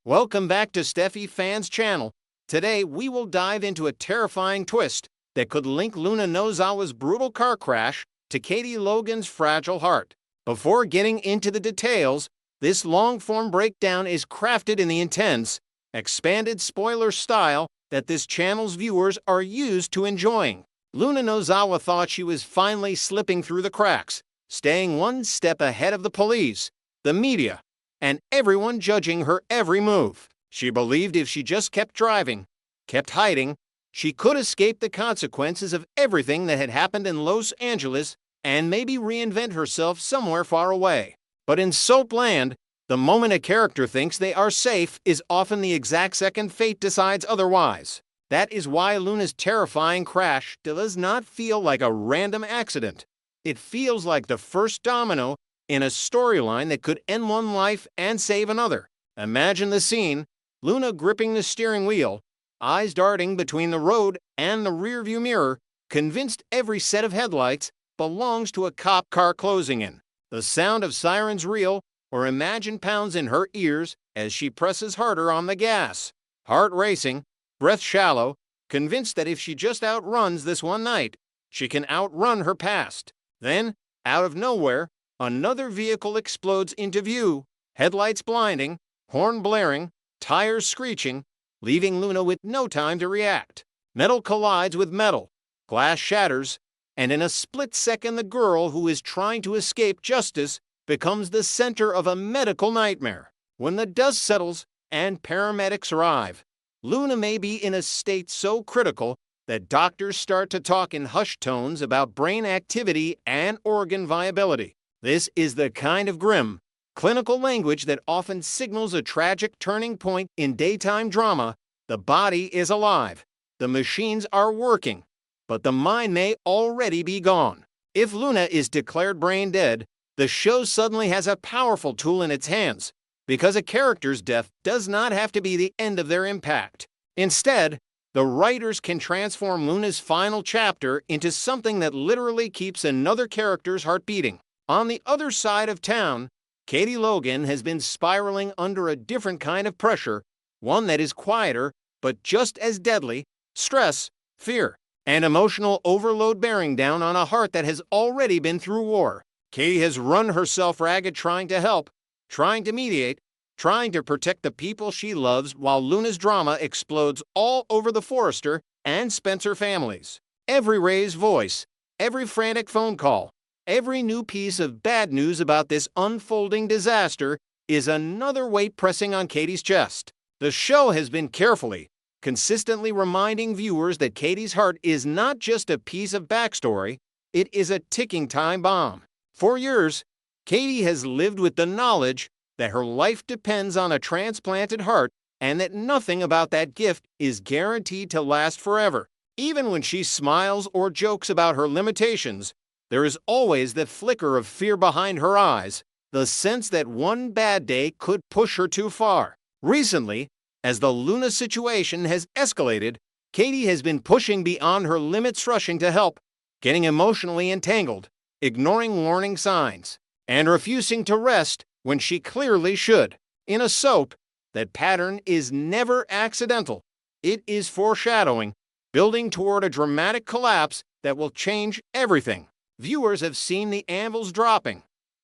Welcome back to Steffi Fan's channel. Today, we will dive into a terrifying twist that could link Luna Nozawa's brutal car crash to Katie Logan's fragile heart. Before getting into the details, this long-form breakdown is crafted in the intense, expanded spoiler style that this channel's viewers are used to enjoying. Luna Nozawa thought she was finally slipping through the cracks, staying one step ahead of the police, the media, and everyone judging her every move. She believed if she just kept driving, kept hiding, she could escape the consequences of everything that had happened in Los Angeles and maybe reinvent herself somewhere far away. But in Soapland, the moment a character thinks they are safe is often the exact second fate decides otherwise. That is why Luna's terrifying crash does not feel like a random accident. It feels like the first domino in a storyline that could end one life and save another. Imagine the scene, Luna gripping the steering wheel, eyes darting between the road and the rearview mirror, convinced every set of headlights belongs to a cop car closing in. The sound of sirens real, or imagine pounds in her ears as she presses harder on the gas. Heart racing, breath shallow, convinced that if she just outruns this one night, she can outrun her past. Then, out of nowhere, another vehicle explodes into view, headlights blinding, horn blaring, tires screeching, leaving Luna with no time to react. Metal collides with metal, glass shatters, and in a split second the girl who is trying to escape justice becomes the center of a medical nightmare. When the dust settles and paramedics arrive, Luna may be in a state so critical that doctors start to talk in hushed tones about brain activity and organ viability. This is the kind of grim, clinical language that often signals a tragic turning point in daytime drama. The body is alive, the machines are working, but the mind may already be gone. If Luna is declared brain dead, the show suddenly has a powerful tool in its hands, because a character's death does not have to be the end of their impact. Instead, the writers can transform Luna's final chapter into something that literally keeps another character's heart beating. On the other side of town, Katie Logan has been spiraling under a different kind of pressure, one that is quieter but just as deadly: stress, fear, and emotional overload bearing down on a heart that has already been through war. Katie has run herself ragged trying to help, trying to mediate, trying to protect the people she loves, while Luna's drama explodes all over the Forrester and Spencer families. Every raised voice, every frantic phone call, every new piece of bad news about this unfolding disaster is another weight pressing on Katie's chest. The show has been carefully, consistently reminding viewers that Katie's heart is not just a piece of backstory, it is a ticking time bomb. For years, Katie has lived with the knowledge that her life depends on a transplanted heart and that nothing about that gift is guaranteed to last forever. Even when she smiles or jokes about her limitations, there is always the flicker of fear behind her eyes, the sense that one bad day could push her too far. Recently, as the Luna situation has escalated, Katie has been pushing beyond her limits, rushing to help, getting emotionally entangled, ignoring warning signs, and refusing to rest when she clearly should. In a soap, that pattern is never accidental. It is foreshadowing, building toward a dramatic collapse that will change everything. Viewers have seen the anvils dropping,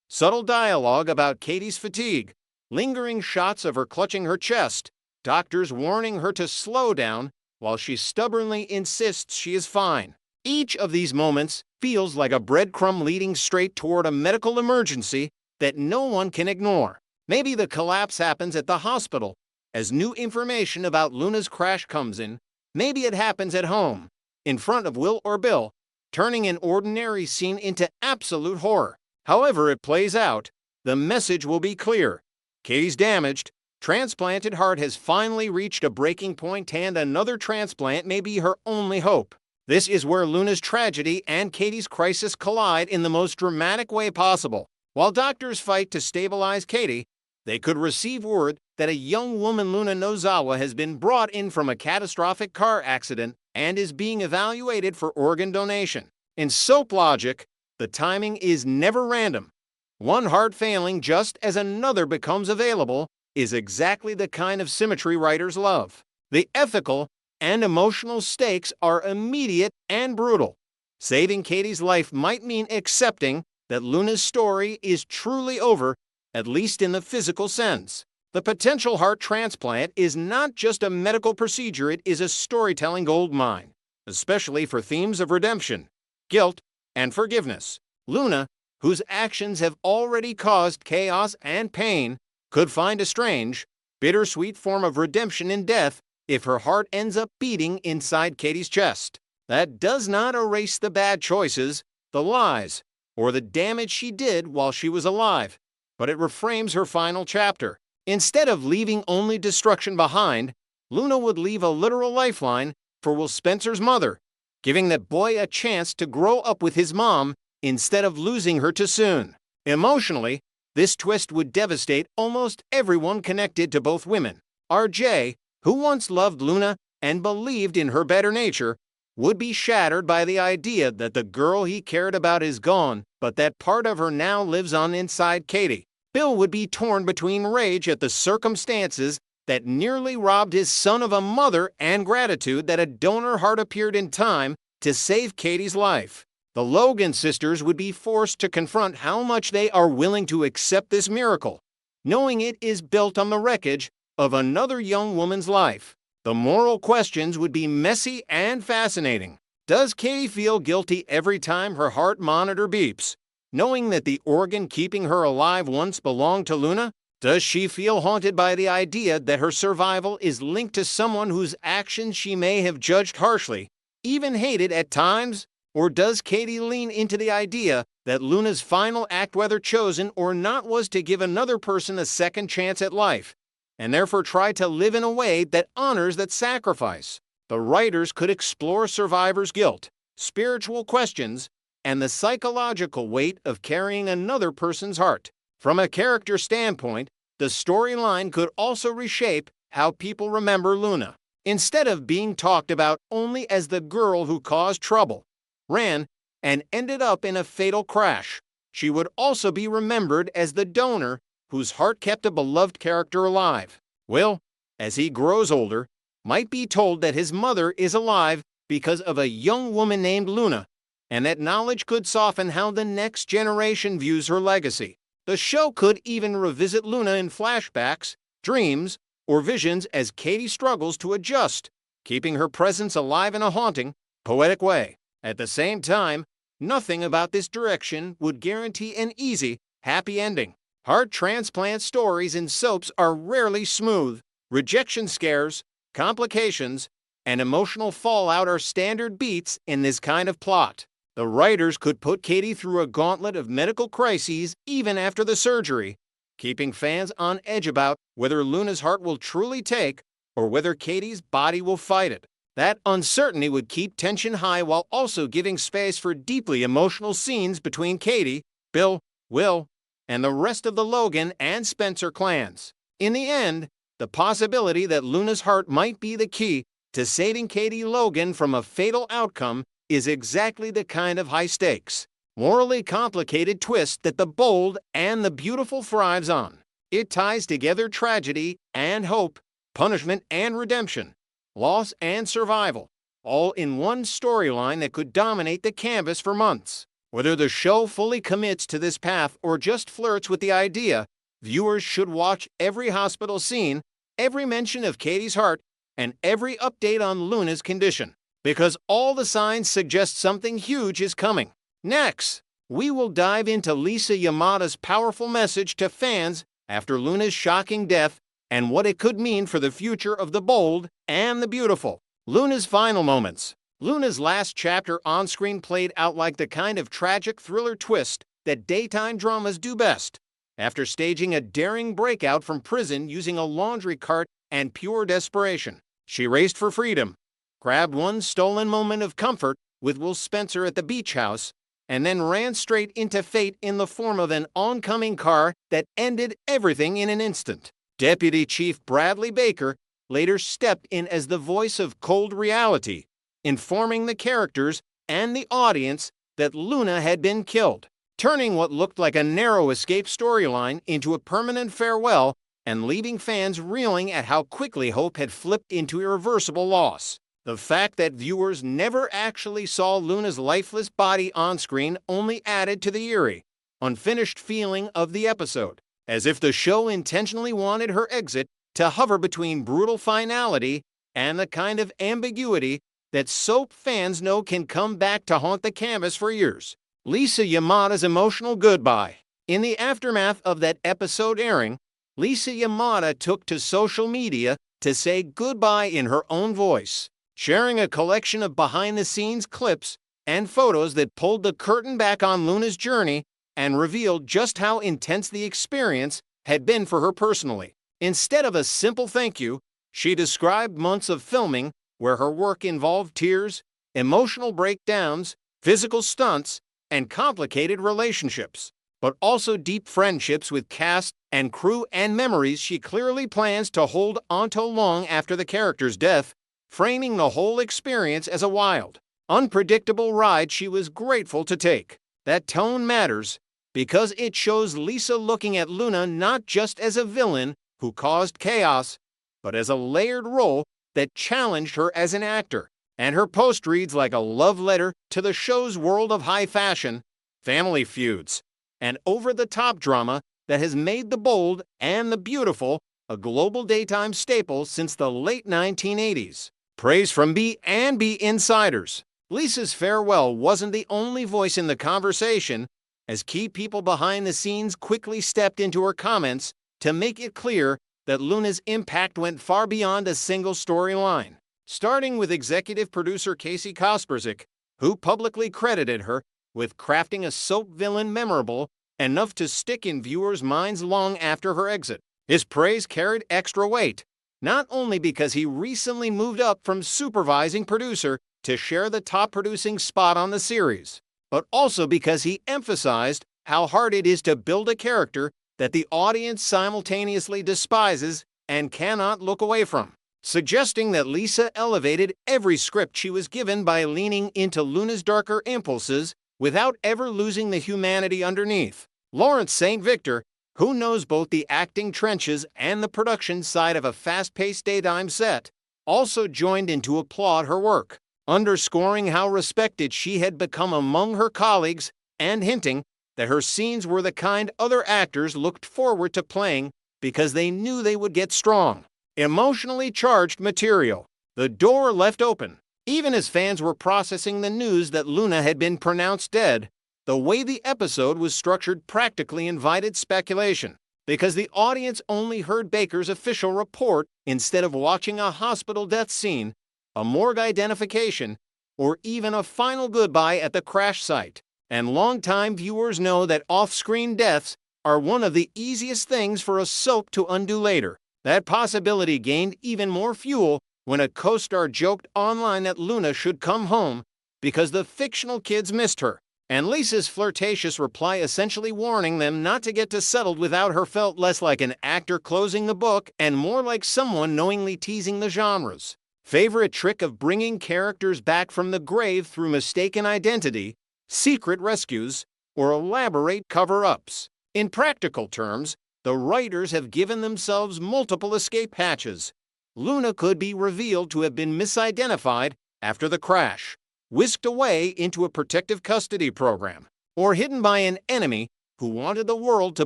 subtle dialogue about Katie's fatigue, lingering shots of her clutching her chest, doctors warning her to slow down while she stubbornly insists she is fine. Each of these moments feels like a breadcrumb leading straight toward a medical emergency that no one can ignore. Maybe the collapse happens at the hospital as new information about Luna's crash comes in. Maybe it happens at home, in front of Will or Bill, turning an ordinary scene into absolute horror. However it plays out, the message will be clear. Katie's damaged, transplanted heart has finally reached a breaking point, and another transplant may be her only hope. This is where Luna's tragedy and Katie's crisis collide in the most dramatic way possible. While doctors fight to stabilize Katie, they could receive word that a young woman, Luna Nozawa, has been brought in from a catastrophic car accident and is being evaluated for organ donation. In soap logic, the timing is never random. One heart failing just as another becomes available, is exactly the kind of symmetry writers love. The ethical and emotional stakes are immediate and brutal. Saving Katie's life might mean accepting that Luna's story is truly over, at least in the physical sense. The potential heart transplant is not just a medical procedure, it is a storytelling goldmine, especially for themes of redemption, guilt, and forgiveness. Luna, whose actions have already caused chaos and pain, could find a strange, bittersweet form of redemption in death if her heart ends up beating inside Katie's chest. That does not erase the bad choices, the lies, or the damage she did while she was alive, but it reframes her final chapter. Instead of leaving only destruction behind, Luna would leave a literal lifeline for Will Spencer's mother, giving that boy a chance to grow up with his mom instead of losing her too soon. Emotionally, this twist would devastate almost everyone connected to both women. RJ, who once loved Luna and believed in her better nature, would be shattered by the idea that the girl he cared about is gone, but that part of her now lives on inside Katie. Bill would be torn between rage at the circumstances that nearly robbed his son of a mother and gratitude that a donor heart appeared in time to save Katie's life. The Logan sisters would be forced to confront how much they are willing to accept this miracle, knowing it is built on the wreckage of another young woman's life. The moral questions would be messy and fascinating. Does Katie feel guilty every time her heart monitor beeps, knowing that the organ keeping her alive once belonged to Luna? Does she feel haunted by the idea that her survival is linked to someone whose actions she may have judged harshly, even hated at times? Or does Katie lean into the idea that Luna's final act, whether chosen or not, was to give another person a second chance at life, and therefore try to live in a way that honors that sacrifice? The writers could explore survivors' guilt, spiritual questions, and the psychological weight of carrying another person's heart. From a character standpoint, the storyline could also reshape how people remember Luna. Instead of being talked about only as the girl who caused trouble, ran, and ended up in a fatal crash, she would also be remembered as the donor whose heart kept a beloved character alive. Will, as he grows older, might be told that his mother is alive because of a young woman named Luna, and that knowledge could soften how the next generation views her legacy. The show could even revisit Luna in flashbacks, dreams, or visions as Katie struggles to adjust, keeping her presence alive in a haunting, poetic way. At the same time, nothing about this direction would guarantee an easy, happy ending. Heart transplant stories in soaps are rarely smooth. Rejection scares, complications, and emotional fallout are standard beats in this kind of plot. The writers could put Katie through a gauntlet of medical crises even after the surgery, keeping fans on edge about whether Luna's heart will truly take or whether Katie's body will fight it. That uncertainty would keep tension high while also giving space for deeply emotional scenes between Katie, Bill, Will, and the rest of the Logan and Spencer clans. In the end, the possibility that Luna's heart might be the key to saving Katie Logan from a fatal outcome is exactly the kind of high-stakes, morally complicated twist that The Bold and the Beautiful thrives on. It ties together tragedy and hope, punishment and redemption, loss and survival, all in one storyline that could dominate the canvas for months. Whether the show fully commits to this path or just flirts with the idea, viewers should watch every hospital scene, every mention of Katie's heart, and every update on Luna's condition, because all the signs suggest something huge is coming. Next, we will dive into Lisa Yamada's powerful message to fans after Luna's shocking death and what it could mean for the future of The Bold and the Beautiful. Luna's final moments. Luna's last chapter on-screen played out like the kind of tragic thriller twist that daytime dramas do best. After staging a daring breakout from prison using a laundry cart and pure desperation, she raced for freedom, grabbed one stolen moment of comfort with Will Spencer at the beach house, and then ran straight into fate in the form of an oncoming car that ended everything in an instant. Deputy Chief Bradley Baker later stepped in as the voice of cold reality, informing the characters and the audience that Luna had been killed, turning what looked like a narrow escape storyline into a permanent farewell and leaving fans reeling at how quickly hope had flipped into irreversible loss. The fact that viewers never actually saw Luna's lifeless body on screen only added to the eerie, unfinished feeling of the episode, as if the show intentionally wanted her exit to hover between brutal finality and the kind of ambiguity that soap fans know can come back to haunt the canvas for years. Lisa Yamada's emotional goodbye. In the aftermath of that episode airing, Lisa Yamada took to social media to say goodbye in her own voice, sharing a collection of behind-the-scenes clips and photos that pulled the curtain back on Luna's journey and revealed just how intense the experience had been for her personally. Instead of a simple thank you, she described months of filming where her work involved tears, emotional breakdowns, physical stunts, and complicated relationships, but also deep friendships with cast and crew and memories she clearly plans to hold onto long after the character's death, framing the whole experience as a wild, unpredictable ride she was grateful to take. That tone matters because it shows Lisa looking at Luna not just as a villain who caused chaos, but as a layered role that challenged her as an actor. And her post reads like a love letter to the show's world of high fashion, family feuds, and over-the-top drama that has made the bold and the beautiful a global daytime staple since the late 1980s. Praise from B&B insiders. Lisa's farewell wasn't the only voice in the conversation, as key people behind the scenes quickly stepped into her comments to make it clear that Luna's impact went far beyond a single storyline. Starting with executive producer Casey Kasperzik, who publicly credited her with crafting a soap villain memorable enough to stick in viewers' minds long after her exit. His praise carried extra weight, not only because he recently moved up from supervising producer to share the top producing spot on the series, but also because he emphasized how hard it is to build a character that the audience simultaneously despises and cannot look away from, suggesting that Lisa elevated every script she was given by leaning into Luna's darker impulses without ever losing the humanity underneath. Lawrence St. Victor, who knows both the acting trenches and the production side of a fast-paced daytime set, also joined in to applaud her work, underscoring how respected she had become among her colleagues and hinting that her scenes were the kind other actors looked forward to playing because they knew they would get strong, emotionally charged material. The door left open. Even as fans were processing the news that Luna had been pronounced dead, the way the episode was structured practically invited speculation, because the audience only heard Baker's official report instead of watching a hospital death scene, a morgue identification, or even a final goodbye at the crash site. And longtime viewers know that off-screen deaths are one of the easiest things for a soap to undo later. That possibility gained even more fuel when a co-star joked online that Luna should come home because the fictional kids missed her, and Lisa's flirtatious reply essentially warning them not to get too settled without her felt less like an actor closing the book and more like someone knowingly teasing the genre's favorite trick of bringing characters back from the grave through mistaken identity, secret rescues, or elaborate cover-ups. In practical terms, the writers have given themselves multiple escape hatches. Luna could be revealed to have been misidentified after the crash, whisked away into a protective custody program, or hidden by an enemy who wanted the world to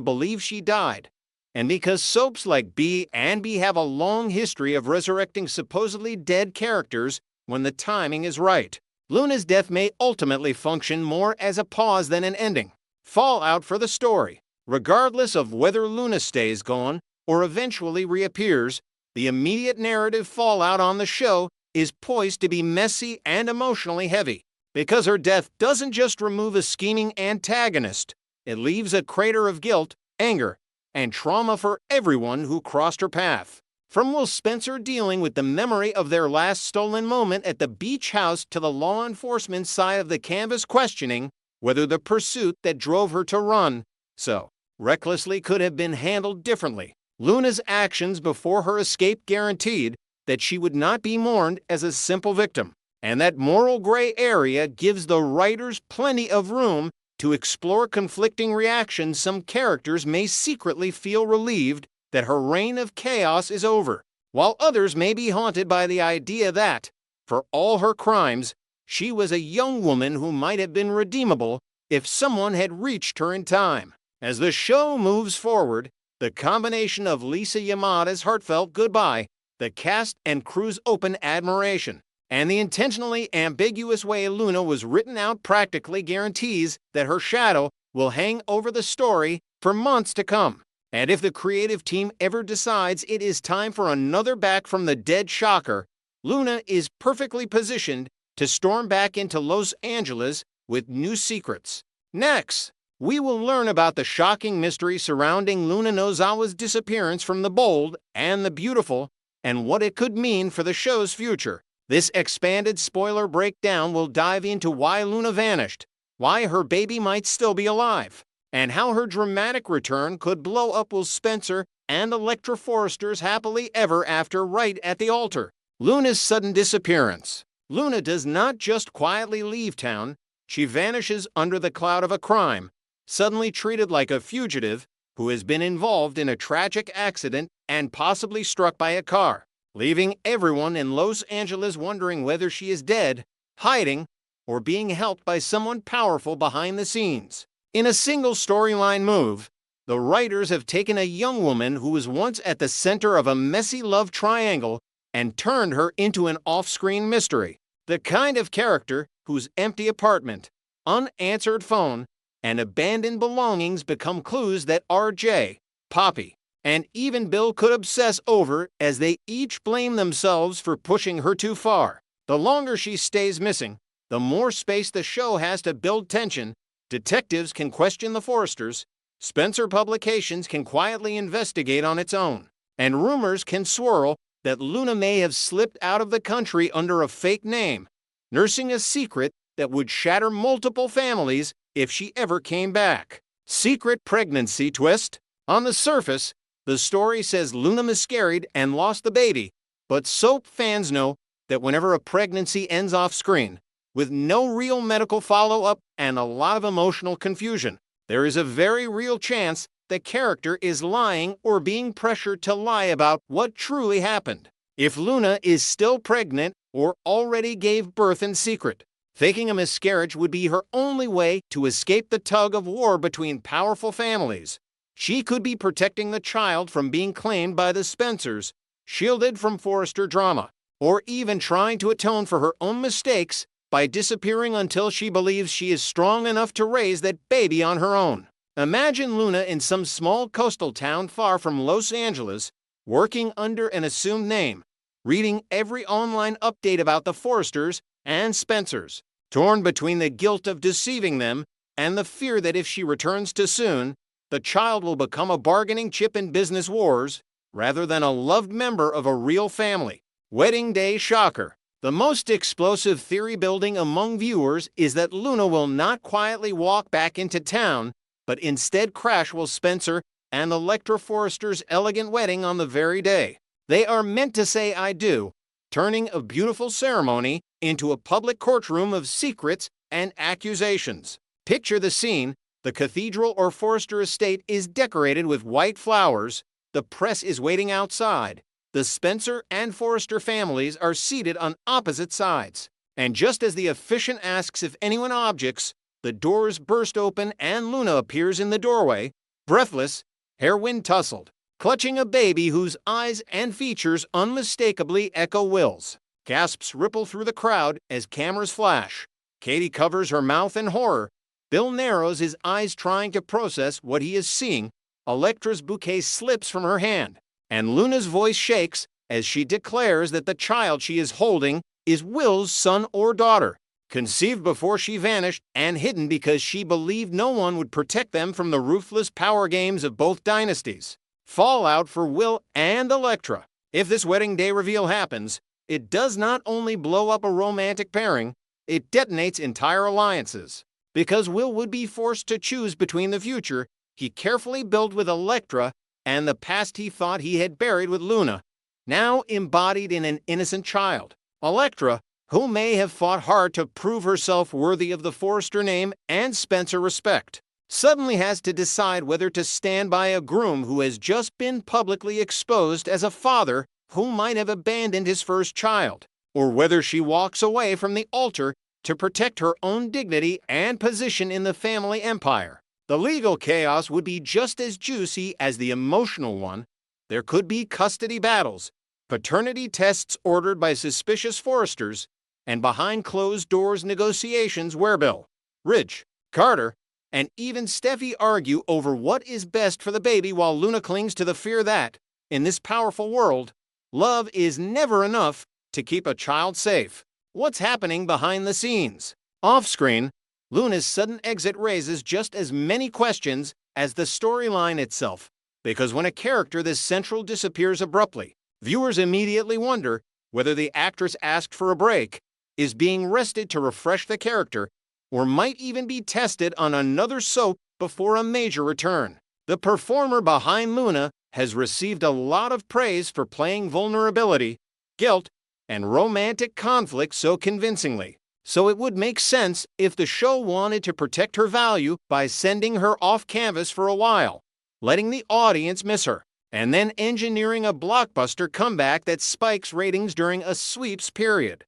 believe she died. And because soaps like B&B have a long history of resurrecting supposedly dead characters when the timing is right, Luna's death may ultimately function more as a pause than an ending. Fallout for the story. Regardless of whether Luna stays gone or eventually reappears, the immediate narrative fallout on the show is poised to be messy and emotionally heavy, because her death doesn't just remove a scheming antagonist, it leaves a crater of guilt, anger, and trauma for everyone who crossed her path. From Will Spencer dealing with the memory of their last stolen moment at the beach house to the law enforcement side of the canvas questioning whether the pursuit that drove her to run so recklessly could have been handled differently. Luna's actions before her escape guaranteed that she would not be mourned as a simple victim, and that moral gray area gives the writers plenty of room to explore conflicting reactions some characters may secretly feel relieved that her reign of chaos is over, while others may be haunted by the idea that, for all her crimes, she was a young woman who might have been redeemable if someone had reached her in time. As the show moves forward, the combination of Lisa Yamada's heartfelt goodbye, the cast and crew's open admiration, and the intentionally ambiguous way Luna was written out practically guarantees that her shadow will hang over the story for months to come. And if the creative team ever decides it is time for another back from the dead shocker, Luna is perfectly positioned to storm back into Los Angeles with new secrets. Next, we will learn about the shocking mystery surrounding Luna Nozawa's disappearance from the bold and the beautiful, and what it could mean for the show's future. This expanded spoiler breakdown will dive into why Luna vanished, why her baby might still be alive, and how her dramatic return could blow up Will Spencer and Elektra Forrester's happily ever after right at the altar. Luna's sudden disappearance. Luna does not just quietly leave town, she vanishes under the cloud of a crime, suddenly treated like a fugitive who has been involved in a tragic accident and possibly struck by a car, leaving everyone in Los Angeles wondering whether she is dead, hiding, or being helped by someone powerful behind the scenes. In a single storyline move, the writers have taken a young woman who was once at the center of a messy love triangle and turned her into an off-screen mystery. The kind of character whose empty apartment, unanswered phone, and abandoned belongings become clues that RJ, Poppy, and even Bill could obsess over as they each blame themselves for pushing her too far. The longer she stays missing, the more space the show has to build tension. Detectives can question the Forresters, Spencer Publications can quietly investigate on its own, and rumors can swirl that Luna may have slipped out of the country under a fake name, nursing a secret that would shatter multiple families if she ever came back. Secret pregnancy twist. On the surface, the story says Luna miscarried and lost the baby, but soap fans know that whenever a pregnancy ends off screen, with no real medical follow-up and a lot of emotional confusion, there is a very real chance the character is lying or being pressured to lie about what truly happened. If Luna is still pregnant or already gave birth in secret, faking a miscarriage would be her only way to escape the tug of war between powerful families. She could be protecting the child from being claimed by the Spencers, shielded from Forrester drama, or even trying to atone for her own mistakes by disappearing until she believes she is strong enough to raise that baby on her own. Imagine Luna in some small coastal town far from Los Angeles, working under an assumed name, reading every online update about the Forresters and Spencers, torn between the guilt of deceiving them and the fear that if she returns too soon, the child will become a bargaining chip in business wars rather than a loved member of a real family. Wedding Day Shocker. The most explosive theory building among viewers is that Luna will not quietly walk back into town, but instead crash Will Spencer and Elektra Forrester's elegant wedding on the very day. They are meant to say I do, turning a beautiful ceremony into a public courtroom of secrets and accusations. Picture the scene. The cathedral or Forrester estate is decorated with white flowers. The press is waiting outside. The Spencer and Forrester families are seated on opposite sides. And just as the officiant asks if anyone objects, the doors burst open and Luna appears in the doorway, breathless, hair wind-tousled, clutching a baby whose eyes and features unmistakably echo Will's. Gasps ripple through the crowd as cameras flash. Katie covers her mouth in horror. Bill narrows his eyes trying to process what he is seeing. Elektra's bouquet slips from her hand, and Luna's voice shakes as she declares that the child she is holding is Will's son or daughter, conceived before she vanished and hidden because she believed no one would protect them from the ruthless power games of both dynasties. Fallout for Will and Elektra. If this wedding day reveal happens, it does not only blow up a romantic pairing, it detonates entire alliances. Because Will would be forced to choose between the future he carefully built with Elektra and the past he thought he had buried with Luna, now embodied in an innocent child. Elektra, who may have fought hard to prove herself worthy of the Forrester name and Spencer respect, suddenly has to decide whether to stand by a groom who has just been publicly exposed as a father who might have abandoned his first child, or whether she walks away from the altar to protect her own dignity and position in the family empire. The legal chaos would be just as juicy as the emotional one. There could be custody battles, paternity tests ordered by suspicious foresters, and behind closed doors negotiations where Bill, Ridge, Carter, and even Steffi argue over what is best for the baby while Luna clings to the fear that, in this powerful world, love is never enough to keep a child safe. What's happening behind the scenes? Off-screen, Luna's sudden exit raises just as many questions as the storyline itself, because when a character this central disappears abruptly, viewers immediately wonder whether the actress asked for a break, is being rested to refresh the character, or might even be tested on another soap before a major return. The performer behind Luna has received a lot of praise for playing vulnerability, guilt, and romantic conflict so convincingly. So it would make sense if the show wanted to protect her value by sending her off canvas for a while, letting the audience miss her, and then engineering a blockbuster comeback that spikes ratings during a sweeps period.